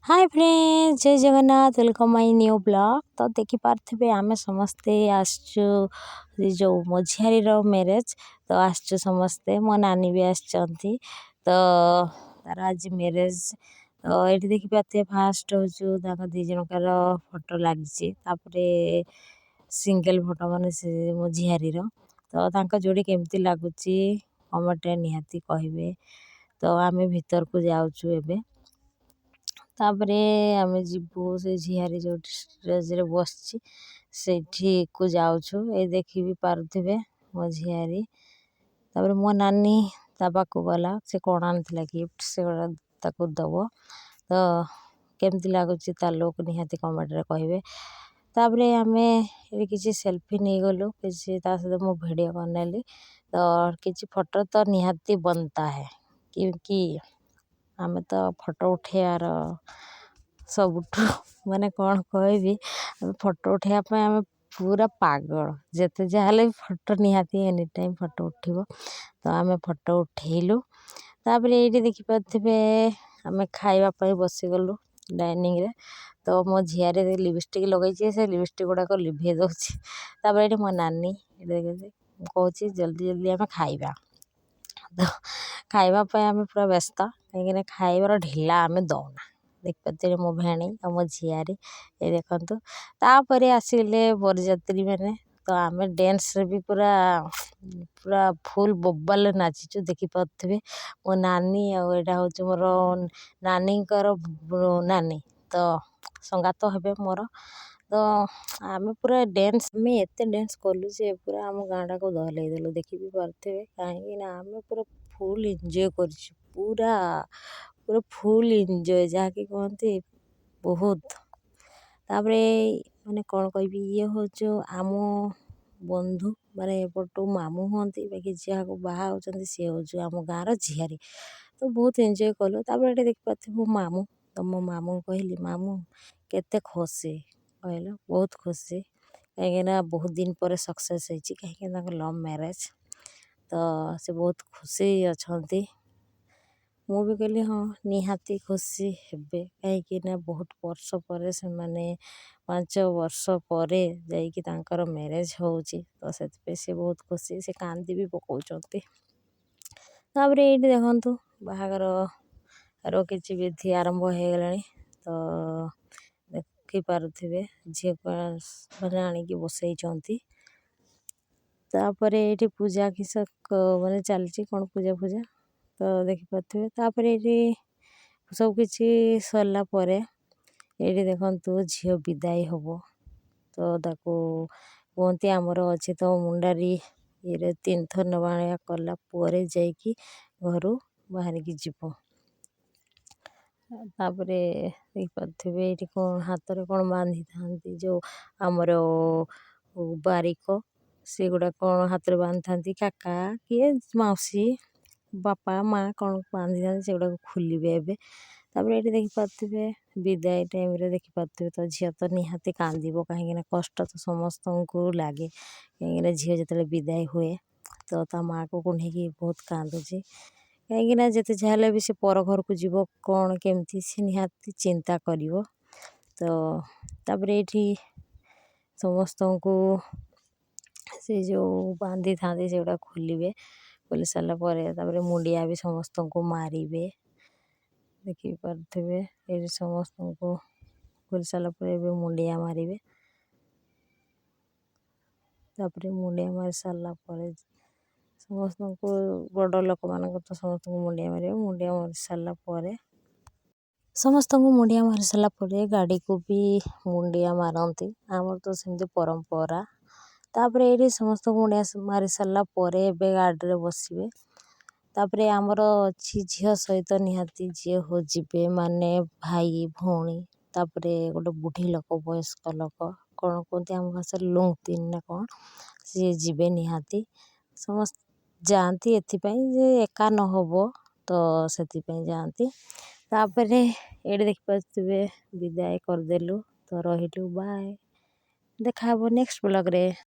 Hi friends, जय Jagannath. Welcome my new blog. तो देखी पार्थिबे आमे समस्ते आसचु जो मो झियारीर मैरेज तो आसचु समस्ते। मो नानी भी आसचंती तो तार आज मैरेज। तो ये देखी पार्थिबे फास्ट होचु ताको दी जनकर फोटो लागिछि। तापरे सिंगल फोटो माने से मो झियारीर तो तांको जोड़ी केमती लागुछि कमेंट रे निहाती कहिबे। तो आमे भीतर को जाउछु एबे। तापरे आमे जिबु से झियारी जो स्टेज रे बसछि सेठी को जाउछु। ए देखि भी पारुथिबे मो झियारी। तापरे मो नानी ता पाखु गला से कोण आनथिला गिफ्ट से ताकु दबो। तो केमती लागुछि ता लोक निहाती कमेंट रे कहिबे। तापरे आमे ए किछि सेल्फी नै गलु किछि ता से मो वीडियो बनैली। तो किछि फोटो तो निहाती बनता है क्योंकि आमे तो फोटो उठेयार सबुठु माने कौन कहबी फोटो उठेया पे आमे पूरा पागल जेते जाले फोटो निहाती एनी टाइम फोटो उठिबो। तो आमे फोटो उठेइलु। तापरे एठी देखि पाथिबे आमे खाइबा पई बसी गलु डाइनिंग रे। तो मो झियारे लिपस्टिक लगाई छी से लिपस्टिक गुडा को लिभे दोछि। तापरे एठी मो नानी देखि कहूछि जल्दी जल्दी आमे खाइबा। तो खाइबा पे आमे पूरा व्यस्त काहे खाइबार ढिला आमे दौना। देख पाते मो भेणी और मो झियारी ये देखंतु। तापरे आसिले बरजात्री माने तो आमे डांस भी पूरा पूरा फुल बोबाल नाचिचु देखि पाथिबे। मो नानी और एटा होचे मोर नानी कर नानी तो संगातो हेबे मोर। तो आमे पूरा डांस में एते डांस करलु जे पूरा हम गांडा को दहलै देलु देखि भी पारथिबे। काहे ना आमे पूरा फुल एन्जॉय करछु पूरा पूरा फुल एन्जॉय जाके कहते बहुत। तापरे माने कौन कहबी ये होचो आमो बंधु माने एपटू मामू होंती बाकी जहा को बाहा होचंती से होचो आमो गाँर झियारी। तो बहुत एन्जॉय कलु। तापरे एटे देखि पाथिबे मो मामू तो मो मामू कहली मामू केते खुशी कहलो बहुत खुशी काहे ना बहुत दिन पर सक्सेस होईची काहे ना लव मैरेज। तो से बहुत खुशी अछंती। मु भी कहली हाँ निहाती खुशी हेबे काहे ना बहुत वर्ष पर से माने 5 वर्ष पर जाइकी तांकर मैरेज होउची। तो सेते से बहुत खुशी से कांदी भी पकाउचंती। तापरे एठी देखंतु बाहागर रो किछि विधि आरंभ हो गलानी। तो देखि पारुथिबे झियो को माने आनी की बसैचंती। तापरे एठी पूजा किस माने चलची कोन पूजा पूजा तो देखि पाथिबे। तापरे एठी सब किछि सरला परे एठी देखंतु झियो विदाई होबो। तो ताको कोंती हमर अछि तो मुंडारी ये 3 थर नवाया कला परे जाइकी घरु बाहर की जिवो। तापरे देखि पाथिबे एठी कोन हाथ रे कोन बांधी थांती जो हमर बारिको से गुडा कोन हाथ रे बांधी थांती काका किए मौसी बापा माँ कोन बांधी थांती से गुडा खुलिबे एबे। तापरे एठी देखि पाथिबे विदाई टाइम रे देखि पाथिबे तो झियो तो निहाती कांदीबो काहे ना कष्ट तो समस्तंकु लागे काहे ना झियो जतले विदाई हुए तो ता माँ को कुंढेकी बहुत कांदुची काहे ना जते झाले भी से पर घर को जीवो कोन केमती से निहाती चिंता करिवो। तो तापरे एठी समस्तंकु से जो बांधी थांती से गुडा खुलिबे खोली सारा परे तापरे मुंडिया भी समस्तंकु मारिबे देखि पारथिबे। एठी समस्तंकु खोली सारा परे बे मुंडिया मारिबे। तापरे मुंडिया मारी सारला परे समस्तंकु बड़ लोक मानक तो समस्तंकु मुंडिया मारिबे। मुंडिया मारी सारला परे समस्तंकु मुंडिया मारी सारला परे गाड़ी को भी मुंडिया मारंती हमर तो सेमती परंपरा। तापरे एठी समस्तंकु मुंडिया मारी सारला परे एबे गाड़ी रे बसिबे। तापरे हमर अछि झियो सहित निहाती जे हो जिबे माने भाई भौणी तापरे गोटे बुढी लोक वयस्क लोक कोन कोंती हम भाषा लुंग तीन ना कोन से जिबे निहाती समस्त जानती एथि पई जे एका न होबो तो सेति पई जानती। तापरे एठी देखि पाथिबे विदाई कर देलु तो रहिलु बाय देखा हबो नेक्स्ट ब्लॉग रे।